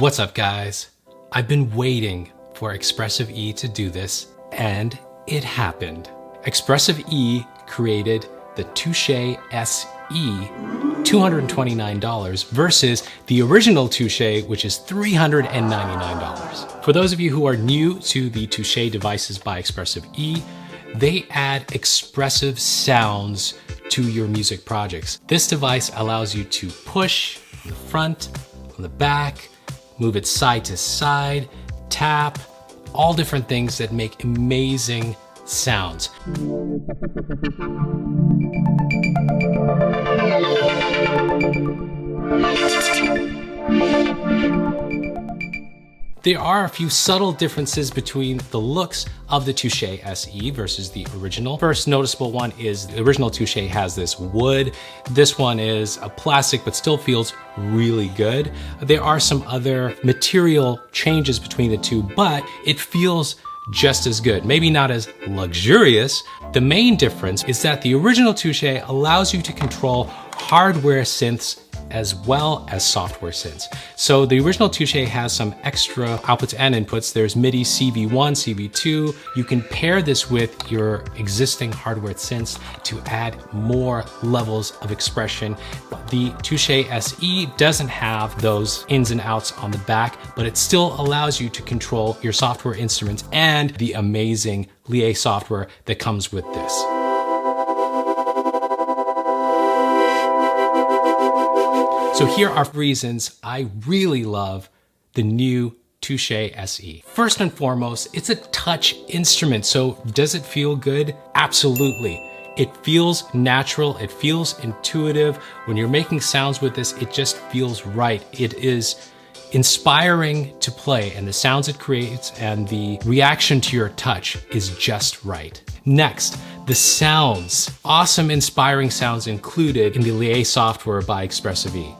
What's up, guys? I've been waiting for Expressive E to do this, and it happened. Expressive E created the Touché SE, $229 versus the original Touché, which is $399. For those of you who are new to the Touché devices by Expressive E, they add expressive sounds to your music projects. This device allows you to push from the front, from the back, move it side to side, tap, all different things that make amazing sounds. There are a few subtle differences between the looks of the Touché SE versus the original. First noticeable one is the original Touché has this wood. This one is a plastic but still feels really good. There are some other material changes between the two, but it feels just as good, maybe not as luxurious. The main difference is that the original Touché allows you to control hardware synths as well as software synths. So the original Touché has some extra outputs and inputs. There's MIDI CV1, CV2. You can pair this with your existing hardware synths to add more levels of expression. The Touché SE doesn't have those ins and outs on the back, but it still allows you to control your software instruments and the amazing Lié software that comes with this. So here are reasons I really love the new Touché SE. First and foremost, it's a touch instrument. So does it feel good? Absolutely. It feels natural. It feels intuitive. When you're making sounds with this, it just feels right. It is inspiring to play, and the sounds it creates and the reaction to your touch is just right. Next, the sounds. Awesome, inspiring sounds included in the Lié software by Expressive E.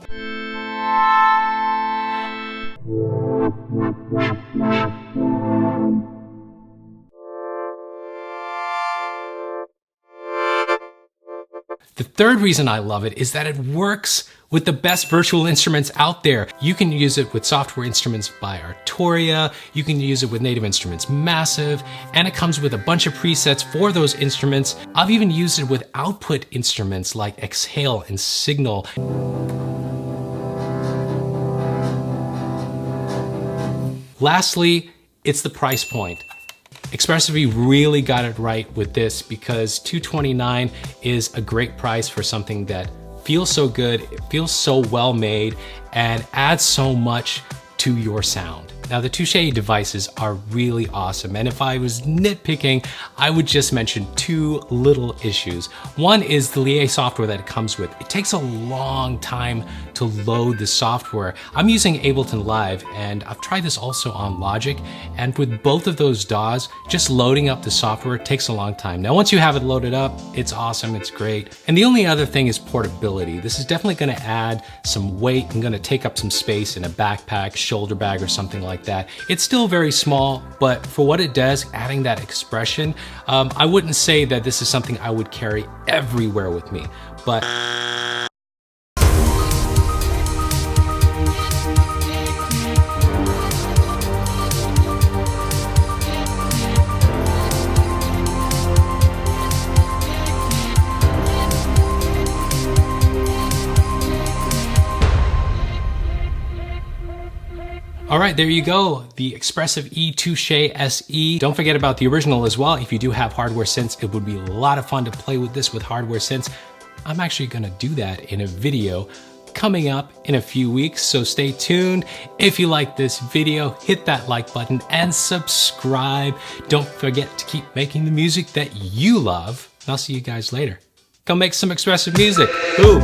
The third reason I love it is that it works with the best virtual instruments out there. You can use it with software instruments by Arturia, you can use it with Native Instruments Massive, and it comes with a bunch of presets for those instruments. I've even used it with output instruments like Exhale and Signal. Lastly, it's the price point. Expressive E really got it right with this because $229 is a great price for something that feels so good, it feels so well made, and adds so much to your sound. Now, the Touché devices are really awesome, and if I was nitpicking, I would just mention two little issues. One is the Lié software that it comes with. It takes a long time to load the software. I'm using Ableton Live, and I've tried this also on Logic, and with both of those DAWs, just loading up the software takes a long time. Now, once you have it loaded up, it's awesome, it's great. And the only other thing is portability. This is definitely gonna add some weight and gonna take up some space in a backpack, shoulder bag, or something like that. It's still very small, but for what it does, adding that expression, I wouldn't say that this is something I would carry everywhere with me, but all right, there you go, the Expressive E Touché SE. Don't forget about the original as well. If you do have hardware synths, it would be a lot of fun to play with this with hardware synths. I'm actually gonna do that in a video coming up in a few weeks, so stay tuned. If you like this video, hit that like button and subscribe. Don't forget to keep making the music that you love. I'll see you guys later. Go make some expressive music. Ooh.